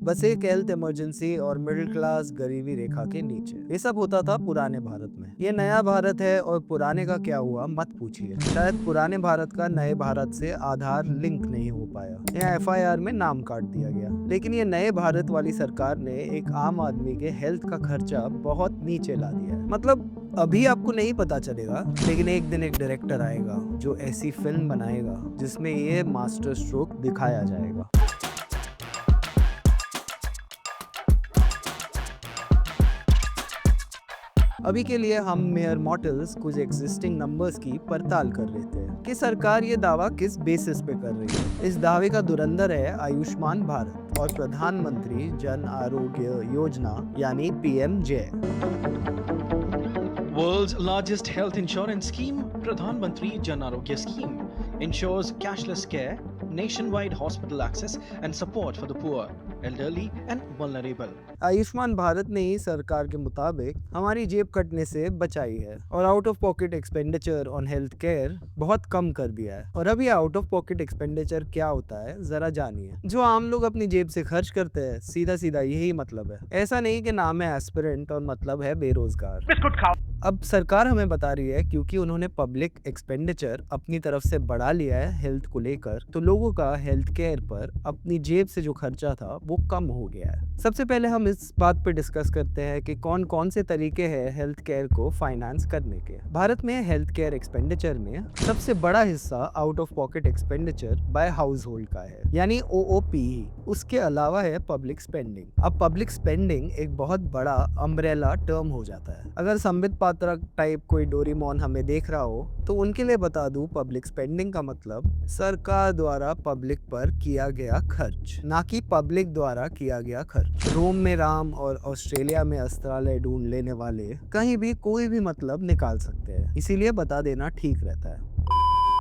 बस एक health emergency और मिडिल क्लास गरीबी रेखा के नीचे। ये सब होता था पुराने भारत में। ये नया भारत है और पुराने का क्या हुआ मत पूछिए। शायद पुराने भारत का नए भारत से आधार लिंक नहीं हो पाया या एफआईआर में नाम काट दिया गया। लेकिन ये नए भारत वाली सरकार ने एक आम आदमी के हेल्थ का खर्चा बहुत नीचे ला दिया है। मतलब अभी आपको नहीं पता चलेगा, लेकिन एक दिन एक डायरेक्टर आएगा जो ऐसी फिल्म बनाएगा जिसमें ये मास्टर स्ट्रोक दिखाया जाएगा। अभी के लिए हम मेयर मॉडल्स कुछ एग्जिस्टिंग नंबर्स की पड़ताल कर लेते हैं कि सरकार ये दावा किस बेसिस पे कर रही है। इस दावे का धुरंधर है आयुष्मान भारत और प्रधानमंत्री जन आरोग्य योजना यानी पीएमजे। World's largest health insurance scheme, Pradhan Mantri Jan Arogya Scheme, ensures cashless care, nationwide hospital access, and support for the poor, elderly, and vulnerable. Ayushman Bharat ने ही सरकार के मुताबिक हमारी जेब कटने से बचाई है और out of pocket expenditure on health care बहुत कम कर दिया है। और अब ये आउट ऑफ पॉकेट एक्सपेंडिचर क्या होता है जरा जानिए। जो आम लोग अपनी जेब से खर्च करते हैं, सीधा सीधा यही मतलब है। ऐसा नहीं कि नाम है एस्पिरेंट और मतलब है बेरोजगार। बिस्कुट खाओ। अब सरकार हमें बता रही है क्योंकि उन्होंने पब्लिक एक्सपेंडिचर अपनी तरफ से बढ़ा लिया है हेल्थ को लेकर, तो लोगों का हेल्थ केयर पर अपनी जेब से जो खर्चा था वो कम हो गया है। सबसे पहले हम इस बात पे डिस्कस करते हैं कि कौन कौन से तरीके हैं हेल्थ केयर को फाइनेंस करने के। भारत में हेल्थ केयर एक्सपेंडिचर में सबसे बड़ा हिस्सा out of pocket expenditure bye house hold का है, यानी ओओपी। उसके अलावा है पब्लिक स्पेंडिंग। अब पब्लिक स्पेंडिंग एक बहुत बड़ा अम्ब्रेला टर्म हो जाता है। अगर संबित पात्रा टाइप कोई डोरेमोन हमें देख रहा हो तो उनके लिए बता दूं, पब्लिक स्पेंडिंग का मतलब सरकार द्वारा पब्लिक पर किया गया खर्च, ना कि पब्लिक द्वारा किया गया खर्च। रोम में राम और ऑस्ट्रेलिया में अस्त्रालय ढूंढ लेने वाले कहीं भी कोई भी मतलब निकाल सकते हैं, इसीलिए बता देना ठीक रहता है।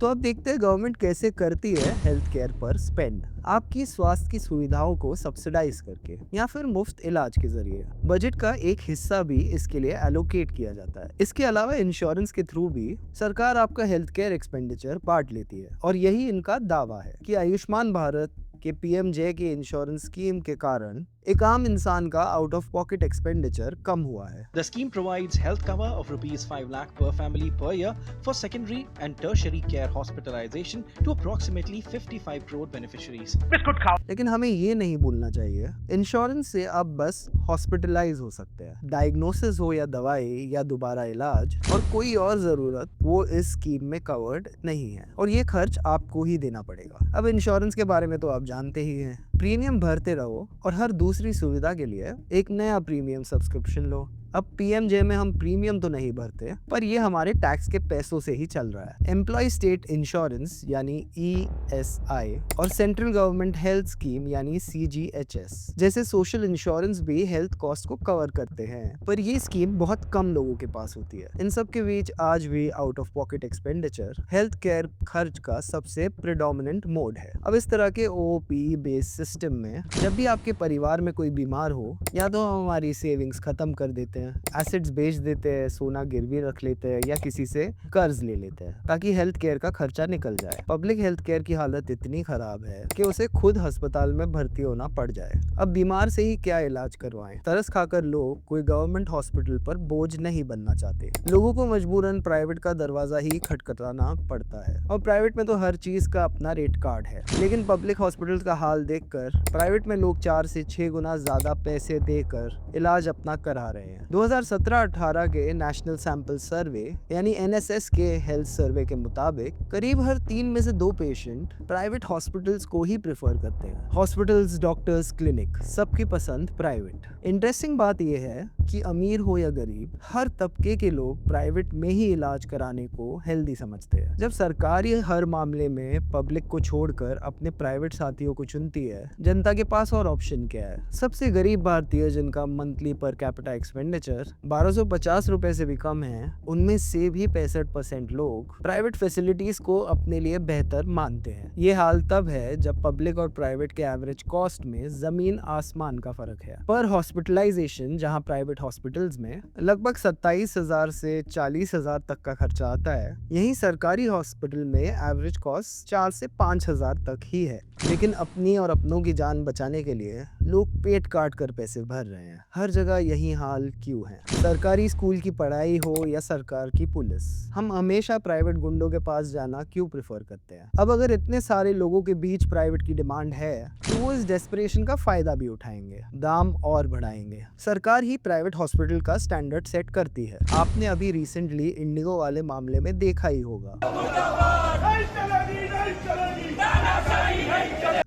तो अब देखते हैं गवर्नमेंट कैसे करती है हेल्थ केयर पर स्पेंड। आपकी स्वास्थ्य की सुविधाओं को सब्सिडाइज करके या फिर मुफ्त इलाज के जरिए। बजट का एक हिस्सा भी इसके लिए एलोकेट किया जाता है। इसके अलावा इंश्योरेंस के थ्रू भी सरकार आपका हेल्थ केयर एक्सपेंडिचर बांट लेती है और यही इनका दावा है कि आयुष्मान भारत के पीएमजे की इंश्योरेंस स्कीम के कारण एक आम इंसान का आउट ऑफ पॉकेट एक्सपेंडिचर कम हुआ है। The scheme provides health cover of rupees 5 lakh per family per year for secondary and tertiary care hospitalization to approximately 55 crore beneficiaries. Biscuit खाओ। लेकिन हमें ये नहीं भूलना चाहिए, इंश्योरेंस से आप बस हॉस्पिटलाइज हो सकते हैं। डायग्नोसिस हो या दवाई या दोबारा इलाज और कोई और जरूरत, वो इस स्कीम में कवर्ड नहीं है और ये खर्च आपको ही देना पड़ेगा। अब इंश्योरेंस के बारे में तो आप जानते ही हैं। प्रीमियम भरते रहो और हर दूसरी सुविधा के लिए एक नया प्रीमियम सब्सक्रिप्शन लो। अब पीएमजे में हम प्रीमियम तो नहीं भरते, पर ये हमारे टैक्स के पैसों से ही चल रहा है। एम्प्लॉय स्टेट इंश्योरेंस यानी ईएसआई और सेंट्रल गवर्नमेंट हेल्थ स्कीम यानी सीजीएचएस जैसे सोशल इंश्योरेंस भी हेल्थ कॉस्ट को कवर करते हैं, पर ये स्कीम बहुत कम लोगों के पास होती है। इन सब के बीच आज भी out of pocket expenditure health care खर्च का सबसे प्रेडोमिनेंट मोड है। अब इस तरह के ओपी बेस्ड सिस्टम में जब भी आपके परिवार में कोई बीमार हो, या तो हम हमारी सेविंग्स खत्म कर देते हैं, एसेट्स बेच देते हैं, सोना गिरवी रख लेते हैं या किसी से कर्ज ले लेते हैं ताकि हेल्थ केयर का खर्चा निकल जाए। पब्लिक हेल्थ केयर की हालत इतनी खराब है कि उसे खुद अस्पताल में भर्ती होना पड़ जाए। अब बीमार से ही क्या इलाज करवाएं? तरस खाकर लोग कोई गवर्नमेंट हॉस्पिटल पर बोझ नहीं बनना चाहते। लोगों को मजबूरन प्राइवेट का दरवाजा ही खटखटाना पड़ता है और प्राइवेट में तो हर चीज का अपना रेट कार्ड है। लेकिन पब्लिक हॉस्पिटल का हाल देखकर प्राइवेट में लोग 4 से 6 गुना ज्यादा पैसे देकर इलाज अपना करा रहे हैं। 2017-18 के नेशनल सैंपल सर्वे यानी एनएसएस के हेल्थ सर्वे के मुताबिक करीब हर 3 में से 2 पेशेंट प्राइवेट हॉस्पिटल्स को ही प्रेफर करते हैं। हॉस्पिटल्स, डॉक्टर्स, क्लिनिक, सबकी पसंद प्राइवेट। इंटरेस्टिंग बात यह है कि अमीर हो या गरीब, हर तबके के लोग प्राइवेट में ही इलाज कराने को हेल्दी समझते हैं। जब सरकार ही हर मामले में पब्लिक को छोड़कर अपने प्राइवेट साथियों को चुनती है, जनता के पास और ऑप्शन क्या है? सबसे गरीब भारतीय जिनका मंथली पर कैपिटा एक्सपेंडिचर 1250 रुपए से भी कम है, उनमें से भी 65% लोग प्राइवेट फैसिलिटीज को अपने लिए बेहतर मानते हैं। ये हाल तब है जब पब्लिक और प्राइवेट के एवरेज कॉस्ट में जमीन आसमान का फर्क है। पर हॉस्पिटलाइजेशन जहां प्राइवेट हॉस्पिटल्स में लगभग 27,000 से 40,000 तक का खर्चा आता है, यहीं सरकारी हॉस्पिटल में एवरेज कॉस्ट 4 से 5,000 तक ही है। लेकिन अपनी और अपनों की जान बचाने के लिए लोग पेट काट कर पैसे भर रहे हैं। हर जगह यही हाल क्यों है? सरकारी स्कूल की पढ़ाई हो या सरकार की पुलिस, हम हमेशा प्राइवेट गुंडों के पास जाना क्यों प्रेफर करते हैं? अब अगर इतने सारे लोगों के बीच प्राइवेट की डिमांड है तो वो इस डेस्परेशन का फायदा भी उठाएंगे, दाम और बढ़ाएंगे। सरकार ही प्राइवेट हॉस्पिटल का स्टैंडर्ड सेट करती है। आपने अभी रिसेंटली इंडिगो वाले मामले में देखा ही होगा।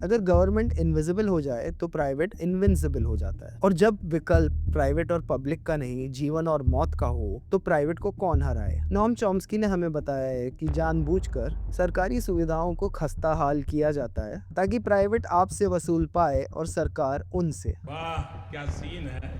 अगर गवर्नमेंट इनविजिबल हो जाए तो प्राइवेट इनविंसिबल हो जाता है, और जब विकल्प प्राइवेट और पब्लिक का नहीं, जीवन और मौत का हो, तो प्राइवेट को कौन हराए? नोम चॉम्स्की ने हमें बताया है कि जानबूझकर सरकारी सुविधाओं को खस्ता हाल किया जाता है ताकि प्राइवेट आपसे वसूल पाए और सरकार उनसे। वाह क्या सीन है,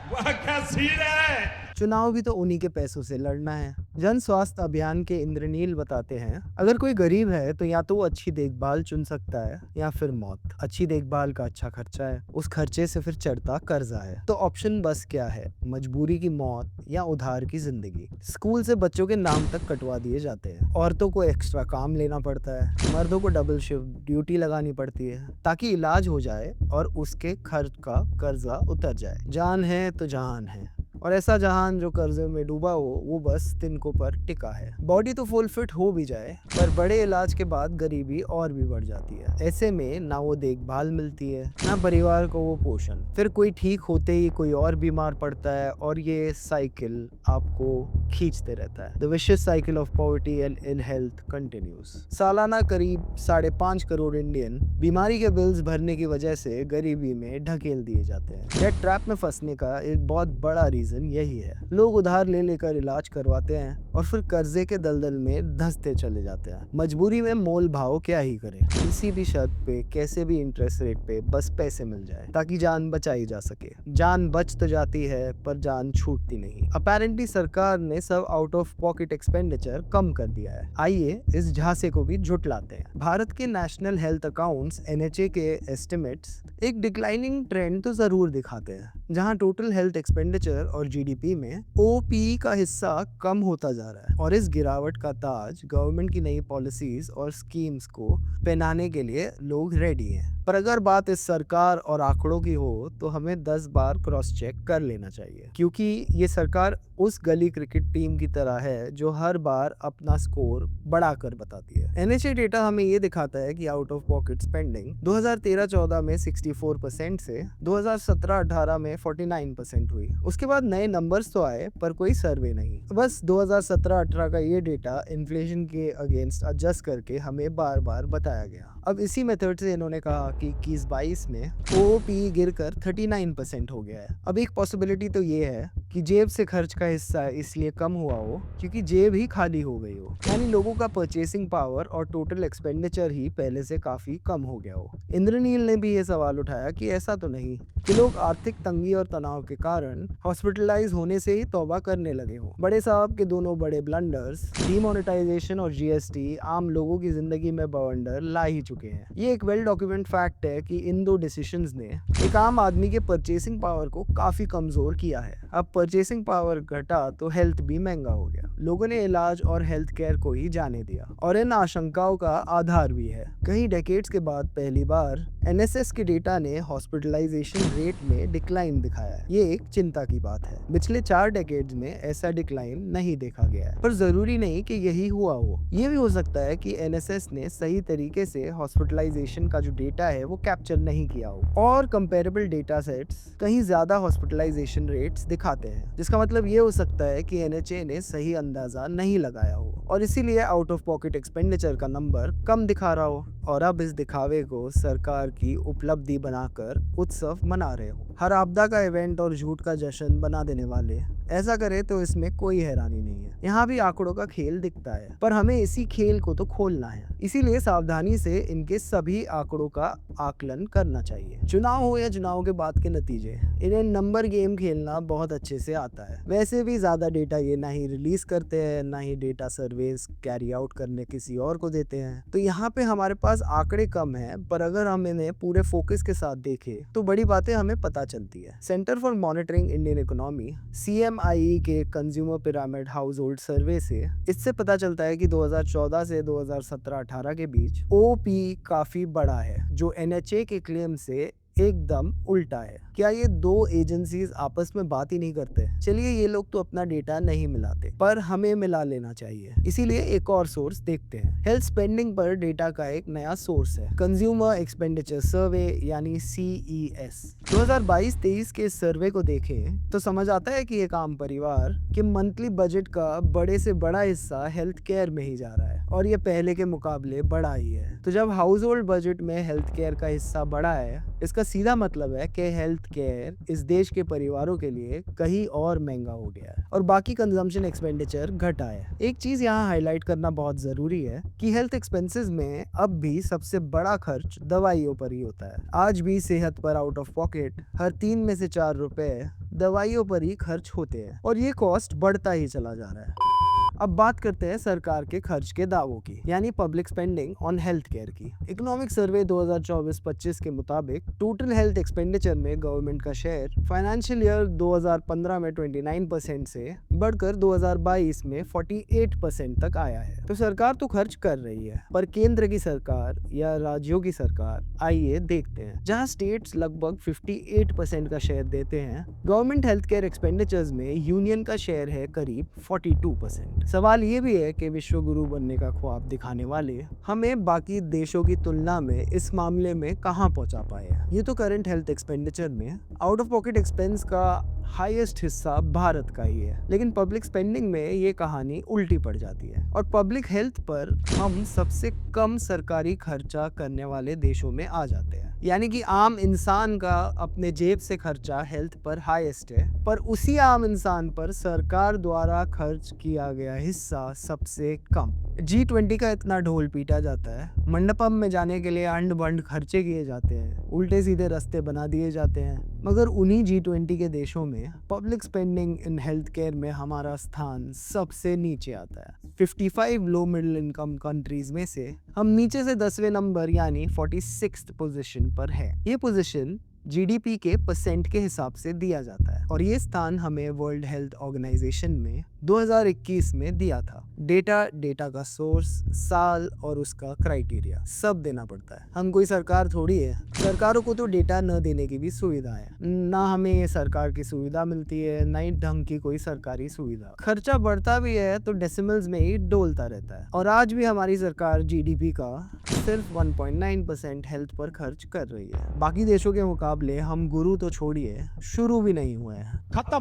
वाह क्या सीन है। चुनाव भी तो उन्हीं के पैसों से लड़ना है। जन स्वास्थ्य अभियान के इंद्रनील बताते हैं, अगर कोई गरीब है तो या तो वो अच्छी देखभाल चुन सकता है या फिर मौत। अच्छी देखभाल का अच्छा खर्चा है, उस खर्चे से फिर चढ़ता कर्जा है, तो ऑप्शन बस क्या है? मजबूरी की मौत या उधार की जिंदगी। स्कूल से बच्चों के नाम तक कटवा दिए जाते हैं, औरतों को एक्स्ट्रा काम लेना पड़ता है, मर्दों को डबल शिफ्ट ड्यूटी लगानी पड़ती है ताकि इलाज हो जाए और उसके खर्च का कर्जा उतर जाए। जान है तो जहान है, और ऐसा जहान जो कर्जे में डूबा हो वो बस तिनकों पर टिका है। बॉडी तो फुल फिट हो भी जाए पर बड़े इलाज के बाद गरीबी और भी बढ़ जाती है। ऐसे में ना वो देखभाल मिलती है ना परिवार को वो पोषण, फिर कोई ठीक होते ही कोई और बीमार पड़ता है और ये साइकिल आपको खींचते रहता है। The vicious cycle of poverty and ill health continues. सालाना करीब 5.5 करोड़ इंडियन बीमारी के बिल्स भरने की वजह से गरीबी में ढकेल दिए जाते हैं। डेट ट्रैप में फंसने का एक बहुत बड़ा रीजन यही है। लोग उधार ले लेकर इलाज करवाते हैं और फिर कर्जे के दलदल में धंसते चले जाते हैं। मजबूरी में मोल भाव क्या ही करें, किसी भी शर्त पे, कैसे भी इंटरेस्ट रेट पे बस पैसे मिल जाए ताकि जान बचाई जा सके। जान बच तो जाती है पर जान छूटती नहीं। अपेरेंटली सरकार ने सब आउट ऑफ पॉकेट एक्सपेंडिचर कम कर दिया है। आइए इस झांसे को भी झुटलाते हैं। भारत के नेशनल हेल्थ अकाउंट्स NHA के एस्टिमेट्स एक डिक्लाइनिंग ट्रेंड तो जरूर दिखाते हैं, जहां टोटल हेल्थ एक्सपेंडिचर और GDP में OPE का हिस्सा कम होता जा रहा है। और इस गिरावट का ताज गवर्नमेंट की नई पॉलिसीज और स्कीम्स को पहनाने के लिए लोग रेडी हैं। पर अगर बात इस सरकार और आंकड़ों की हो तो हमें 10 बार क्रॉस चेक कर लेना चाहिए, क्योंकि ये सरकार उस गली क्रिकेट टीम की तरह है जो हर बार अपना स्कोर बढ़ाकर बताती है। NHA डेटा हमें ये दिखाता है कि आउट ऑफ पॉकेट स्पेंडिंग 2013-14 में 64% से 2017-18 में 49% हुई। उसके बाद नए नंबर्स तो आए पर कोई सर्वे नहीं। बस 2017-18 का ये डेटा इन्फ्लेशन के अगेंस्ट एडजस्ट करके हमें बार बार बताया गया। अब इसी मेथड से इन्होंने कहा कि 21-22 में OPE गिरकर 39% हो गया है। अब एक पॉसिबिलिटी तो ये है कि जेब से खर्च का हिस्सा इसलिए कम हुआ हो क्योंकि जेब ही खाली हो गई हो, यानी लोगों का परचेसिंग पावर और टोटल एक्सपेंडिचर ही पहले से काफी कम हो गया हो। इंद्रनील ने भी ये सवाल उठाया कि ऐसा तो नहीं कि लोग आर्थिक तंगी और तनाव के कारण हॉस्पिटलाइज होने से ही तौबा करने लगे हो। बड़े साहब के दोनों बड़े ब्लंडर्स, डीमोनेटाइजेशन और GST, आम लोगों की जिंदगी में बवंडर ला ही चुके हैं। ये एक वेल डॉक्यूमेंट फैक्ट है कि इन दो डिसीजंस ने एक आम आदमी के परचेसिंग पावर को काफी कमजोर किया है। अब परचेसिंग पावर घटा तो हेल्थ भी महंगा हो गया। लोगों ने इलाज और हेल्थ केयर को ही जाने दिया, और इन आशंकाओं का आधार भी है। कई डेकेड्स के बाद पहली बार NSS के डेटा ने हॉस्पिटलाइजेशन रेट में डिक्लाइन दिखाया है। ये एक चिंता की बात है। पिछले 4 डेकेड्स में ऐसा डिक्लाइन नहीं देखा गया है, पर जरूरी नहीं कि यही हुआ हो। ये भी हो सकता है कि NSS ने सही तरीके से हॉस्पिटलाइजेशन का जो डेटा है वो कैप्चर नहीं किया हो, और कंपेरेबल डेटा सेट्स कहीं ज्यादा हॉस्पिटलाइजेशन रेट्स दिखाते हैं, जिसका मतलब ये हो सकता है कि NHA ने सही अंदाजा नहीं लगाया हो और इसीलिए आउट ऑफ पॉकेट एक्सपेंडिचर का नंबर कम दिखा रहा हो। और अब इस दिखावे को सरकार की उपलब्धि बनाकर उत्सव मना रहे हो। हर आपदा का इवेंट और झूठ का जश्न बना देने वाले ऐसा करे तो इसमें कोई हैरानी नहीं है। यहाँ भी आंकड़ों का खेल दिखता है, पर हमें इसी खेल को तो खोलना है। इसीलिए सावधानी से इनके सभी आंकड़ों का आकलन करना चाहिए। चुनाव हो या चुनाव के बाद के नतीजे, इन्हें नंबर गेम खेलना बहुत अच्छे से आता है। वैसे भी ज्यादा डेटा ये ना ही रिलीज करते हैं, ना ही डेटा सर्वेस कैरी आउट करने किसी और को देते हैं। तो यहाँ पे हमारे पास आंकड़े कम है, पर अगर हम इन्हें पूरे फोकस के साथ देखें तो बड़ी बातें हमें पता चलती है। Centre for monitoring Indian economy CMI PMIE के कंज्यूमर पिरामिड हाउस होल्ड सर्वे से इससे पता चलता है कि 2014 से 2017-18 के बीच OP काफी बड़ा है, जो NHA के क्लेम से एकदम उल्टा है। क्या ये दो एजेंसीज आपस में बात ही नहीं करते? चलिए, ये लोग तो अपना डेटा नहीं मिलाते, पर हमें मिला लेना चाहिए। इसीलिए एक और सोर्स देखते हैं। हेल्थ स्पेंडिंग पर डेटा का एक नया सोर्स है, कंज्यूमर एक्सपेंडिचर सर्वे यानी CES। 2022-23 के सर्वे को देखें तो समझ आता है कि एक आम परिवार के मंथली बजट का बड़े से बड़ा हिस्सा हेल्थ केयर में ही जा रहा है, और ये पहले के मुकाबले बड़ा ही है। तो जब हाउस होल्ड बजट में हेल्थ केयर का हिस्सा बड़ा है, इसका सीधा मतलब है कि हेल्थ केयर इस देश के परिवारों के लिए कहीं और महंगा हो गया है और बाकी कंजम्पशन एक्सपेंडिचर घटा है। एक चीज यहाँ हाईलाइट करना बहुत जरूरी है कि हेल्थ एक्सपेंसेस में अब भी सबसे बड़ा खर्च दवाइयों पर ही होता है। आज भी सेहत पर आउट ऑफ पॉकेट हर 3 में से 4 रुपए दवाइयों पर ही खर्च होते हैं, और ये कॉस्ट बढ़ता ही चला जा रहा है। अब बात करते हैं सरकार के खर्च के दावों की, यानी public spending on health care की। इकोनॉमिक सर्वे 2024-25 के मुताबिक टोटल हेल्थ एक्सपेंडिचर में गवर्नमेंट का शेयर फाइनेंशियल ईयर 2015 में 29% से बढ़कर 2022 में 48% तक आया है। तो सरकार तो खर्च कर रही है, पर केंद्र की सरकार या राज्यों की सरकार, आइए देखते हैं। जहां स्टेट्स लगभग 58% का शेयर देते हैं, गवर्नमेंट हेल्थ केयर एक्सपेंडिचर्स में यूनियन का शेयर है करीब 42%। सवाल ये भी है कि विश्व गुरु बनने का ख्वाब दिखाने वाले हमें बाकी देशों की तुलना में इस मामले में कहां पहुंचा पाए हैं। ये तो करंट हेल्थ एक्सपेंडिचर में आउट ऑफ पॉकेट एक्सपेंस का हाईएस्ट हिस्सा भारत का ही है, लेकिन पब्लिक स्पेंडिंग में ये कहानी उल्टी पड़ जाती है, और पब्लिक हेल्थ पर हम सबसे कम सरकारी खर्चा करने वाले देशों में आ जाते हैं। यानी कि आम इंसान का अपने जेब से खर्चा हेल्थ पर हाईएस्ट है, पर उसी आम इंसान पर सरकार द्वारा खर्च किया गया हिस्सा सबसे कम। G20 का इतना ढोल पीटा जाता है, मंडपम में जाने के लिए अंड बंड खर्चे किए जाते हैं, उल्टे सीधे रास्ते बना दिए जाते हैं, मगर उन्हीं G20 के देशों में public spending in health care में हमारा स्थान सबसे नीचे आता है। 55 लो मिडिल इनकम कंट्रीज में से हम नीचे से 10वें नंबर यानी 46th पोजीशन पर है। ये पोजीशन GDP के % के हिसाब से दिया जाता है, और ये स्थान हमें वर्ल्ड हेल्थ ऑर्गेनाइजेशन में 2021 में दिया था। डेटा का सोर्स, साल और उसका क्राइटेरिया सब देना पड़ता है। हम कोई सरकार थोड़ी है, सरकारों को तो डेटा न देने की भी सुविधा है। ना हमें ये सरकार की सुविधा मिलती है, ना ही ढंग की कोई सरकारी सुविधा। खर्चा बढ़ता भी है तो डेसिमल्स में ही डोलता रहता है, और आज भी हमारी सरकार GDP का सिर्फ 1.9% हेल्थ पर खर्च कर रही है। बाकी देशों के मुकाबले हम गुरु तो छोड़िए, शुरू भी नहीं हुए हैं। खत्म,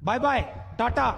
bye bye, tata,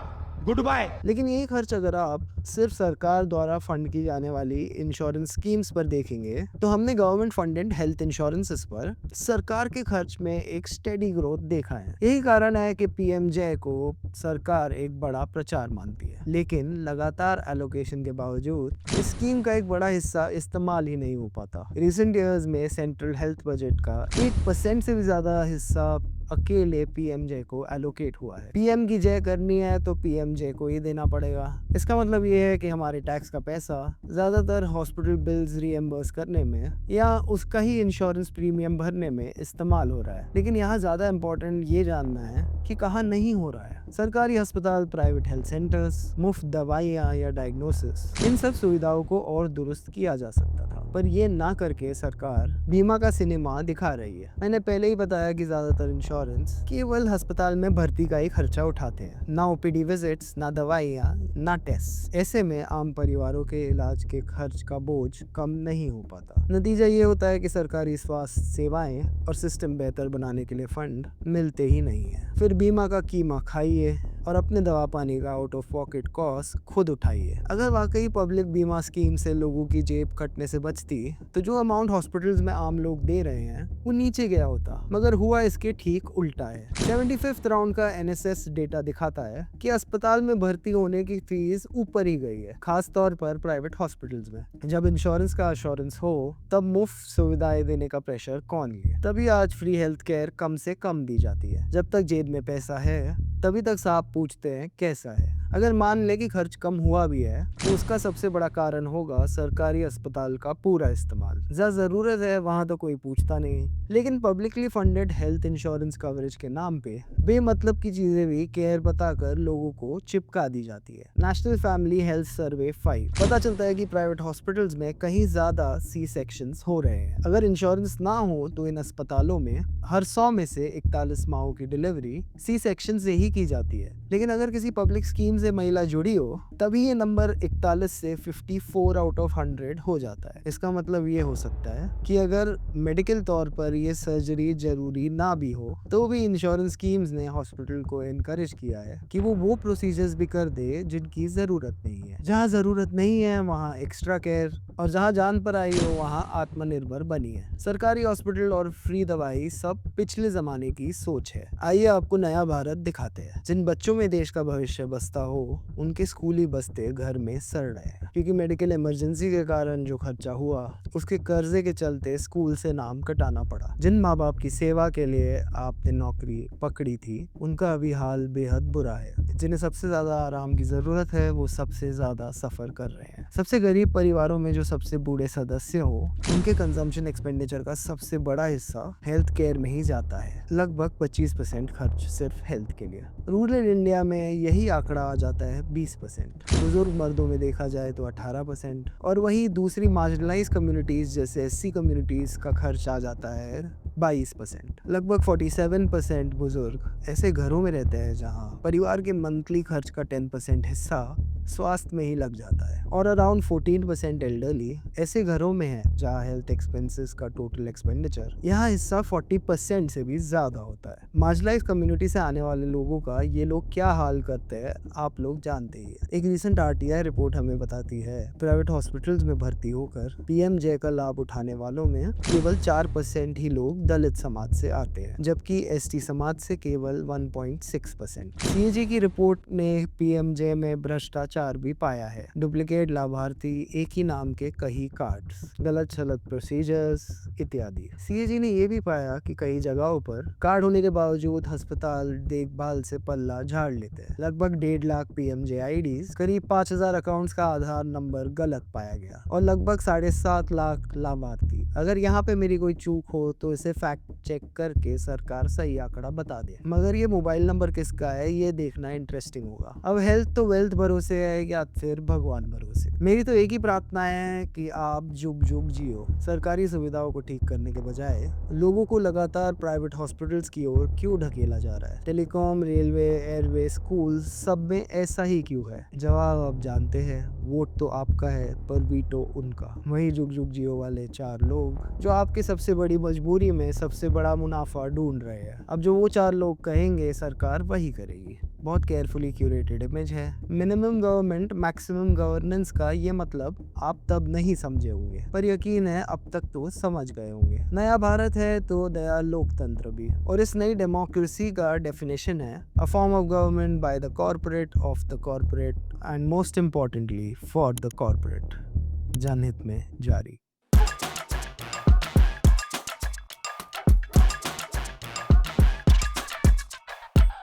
goodbye. लेकिन यही खर्च अगर आप सिर्फ सरकार द्वारा फंड की जाने वाली इंश्योरेंस स्कीम्स पर देखेंगे, तो हमने गवर्नमेंट फंडेड हेल्थ इंश्योरेंसेस पर सरकार के खर्च में एक स्टेडी ग्रोथ देखा है। यही कारण है कि PMJ को सरकार एक बड़ा प्रचार मानती है, लेकिन लगातार एलोकेशन के बावजूद इस स्कीम का एक बड़ा हिस्सा इस्तेमाल ही नहीं हो पाता। रिसेंट ईयर्स में सेंट्रल हेल्थ बजट का 1% से भी ज्यादा हिस्सा अकेले PMJ को एलोकेट हुआ है। PM की जय करनी है तो PMJ को ही देना पड़ेगा। इसका मतलब ये है कि हमारे टैक्स का पैसा ज्यादातर हॉस्पिटल बिल्स रीएम्बर्स करने में या उसका ही इंश्योरेंस प्रीमियम भरने में इस्तेमाल हो रहा है। लेकिन यहाँ ज्यादा इम्पोर्टेंट ये जानना है कि कहाँ नहीं हो रहा है। सरकारी अस्पताल, प्राइवेट हेल्थ सेंटर्स, मुफ्त दवाइयाँ या डायग्नोसिस, इन सब सुविधाओं को और दुरुस्त किया जा सकता था, पर ये ना करके सरकार बीमा का सिनेमा दिखा रही है। मैंने पहले ही बताया कि ज्यादातर इंश्योरेंस केवल अस्पताल में भर्ती का ही खर्चा उठाते हैं, ना OPD विजिट्स, ना दवाइयाँ, ना टेस्ट। ऐसे में आम परिवारों के इलाज के खर्च का बोझ कम नहीं हो पाता। नतीजा ये होता है कि सरकारी स्वास्थ्य सेवाएं और सिस्टम बेहतर बनाने के लिए फंड मिलते ही नहीं है। फिर बीमा का कीमा खाइए और अपने दवा पानी का आउट ऑफ पॉकेट कॉस्ट खुद उठाइए। अगर वाकई पब्लिक बीमा स्कीम से लोगों की जेब कटने से बचती, तो जो अमाउंट हॉस्पिटल्स में आम लोग दे रहे हैं वो नीचे गया होता, मगर हुआ इसके ठीक उल्टा है। 75th राउंड का NSS डेटा दिखाता है कि अस्पताल में भर्ती होने की फीस ऊपर ही गई है, खास तौर पर प्राइवेट हॉस्पिटल्स में। जब इंश्योरेंस का अश्योरेंस हो, तब मुफ्त सुविधाएं देने का प्रेशर कौन लिए? तभी आज फ्री हेल्थ केयर कम से कम दी जाती है। जब तक जेब में पैसा है तभी तक साहब पूछते हैं कैसा है। अगर मान ले कि खर्च कम हुआ भी है तो उसका सबसे बड़ा कारण होगा सरकारी अस्पताल का पूरा इस्तेमाल। जहाँ जरूरत है वहाँ तो कोई पूछता नहीं, लेकिन publicly funded health insurance coverage के नाम पे बेमतलब की चीजें भी केयर बताकर लोगों को चिपका दी जाती है। नेशनल फैमिली हेल्थ सर्वे 5 पता चलता है कि प्राइवेट हॉस्पिटल्स में कहीं ज्यादा सी सेक्शंस हो रहे हैं। अगर इंश्योरेंस ना हो तो इन अस्पतालों में हर 100 में से 41 माओं की डिलीवरी सी सेक्शन से ही की जाती है। लेकिन अगर किसी पब्लिक स्कीम से महिला जुड़ी हो तभी ये नंबर 41 से 54 आउट ऑफ 100 हो जाता है। इसका मतलब ये हो सकता है कि अगर मेडिकल तौर पर ये सर्जरी जरूरी ना भी हो तो भी इंश्योरेंस स्कीम्स ने हॉस्पिटल को एनकरेज किया है कि वो प्रोसीजर्स भी कर दे जिनकी जरूरत नहीं है। जहाँ जरूरत नहीं है वहाँ एक्स्ट्रा केयर, और जहाँ जान पर आई हो वहाँ आत्मनिर्भर बनिए। सरकारी हॉस्पिटल और फ्री दवाई सब पिछले जमाने की सोच है। आइए आपको नया भारत दिखाते हैं। जिन बच्चों में देश का भविष्य बसता हो उनके स्कूली बस्ते घर में सड़ रहे हैं, क्योंकि मेडिकल इमरजेंसी के कारण जो खर्चा हुआ उसके कर्जे के चलते स्कूल से नाम कटाना पड़ा। जिन माँ बाप की सेवा के लिए आपने नौकरी पकड़ी थी उनका अभी हाल बेहद बुरा है। जिन्हें सबसे ज्यादा आराम की जरूरत है वो सबसे ज्यादा सफर कर रहे हैं। सबसे गरीब परिवारों में जो सबसे बूढ़े सदस्य हो उनके कंजम्पशन एक्सपेंडिचर का सबसे बड़ा हिस्सा हेल्थ केयर में ही जाता है। लगभग 25% खर्च सिर्फ हेल्थ के लिए। रूरल इंडिया में यही आंकड़ा आ जाता है 20%। बुजुर्ग मर्दों में देखा जाए तो 18%, और वहीं दूसरी मार्जिनलाइज कम्युनिटीज जैसे एससी कम्युनिटीज का खर्च आ जाता है 22%। लगभग 47% बुजुर्ग ऐसे घरों में रहते हैं जहां परिवार के मंथली खर्च का 10% हिस्सा स्वास्थ्य में ही लग जाता है, और अराउंड 14% एल्डरली ऐसे घरों में है जहां हेल्थ एक्सपेंसेस का टोटल एक्सपेंडिचर यहाँ हिस्सा 40% से भी ज्यादा होता है। मार्जिनलाइज कम्युनिटी से आने वाले लोगों का ये लोग क्या हाल करते हैं आप लोग जानते ही हैं। एक रिसेंट आरटीआई रिपोर्ट हमें बताती है प्राइवेट हॉस्पिटल्स में भर्ती होकर पीएमजे का लाभ उठाने वालों में केवल 4% ही लोग दलित समाज से आते हैं, जबकि एसटी समाज से केवल 1.6%। सीएजी की रिपोर्ट ने पीएमजे में भ्रष्टाचार भी पाया है। डुप्लीकेट लाभार्थी, एक ही नाम के कई कार्ड्स, गलत सलत प्रोसीजर्स इत्यादि। सीएजी ने यह भी पाया कि कई जगहों पर कार्ड होने के बावजूद अस्पताल देखभाल से पल्ला झाड़ लेते हैं। लगभग 1.5 लाख पीएमजे आईडीज, करीब 5000 अकाउंट्स का आधार नंबर गलत पाया गया, और लगभग 7.5 लाख लाभार्थी। अगर यहाँ पे मेरी कोई चूक हो तो इसे फैक्ट चेक करके सरकार सही आंकड़ा बता दे, मगर ये मोबाइल नंबर किसका है ये देखना इंटरेस्टिंग होगा। अब हेल्थ तो वेल्थ भरोसे है या फिर भगवान भरोसे। मेरी तो एक ही प्रार्थना है कि आप जुग जुग जियो। सरकारी सुविधाओं को ठीक करने के बजाय लोगों को लगातार प्राइवेट हॉस्पिटल्स की ओर क्यों ढकेला जा रहा है? टेलीकॉम, रेलवे, एयरवे, स्कूल, सब में ऐसा ही क्यों है? जवाब आप जानते हैं, वोट तो आपका है पर वीटो उनका। वही जुग जुग जियो वाले 4 लोग जो आपके सबसे बड़ी मजबूरी में सबसे बड़ा मुनाफा ढूंढ रहे हैं। अब जो वो 4 लोग कहेंगे सरकार वही करेगी। बहुत केयरफुली क्यूरेटेड इमेज है। मिनिमम गवर्नमेंट मैक्सिमम गवर्नेंस का ये मतलब आप तब नहीं समझे होंगे, पर यकीन है अब तक तो समझ गए होंगे। नया भारत है तो नया लोकतंत्र भी, और इस नई डेमोक्रेसी का डेफिनेशन है a form of government by the corporate, of the corporate and most importantly for the corporate. जनहित में जारी।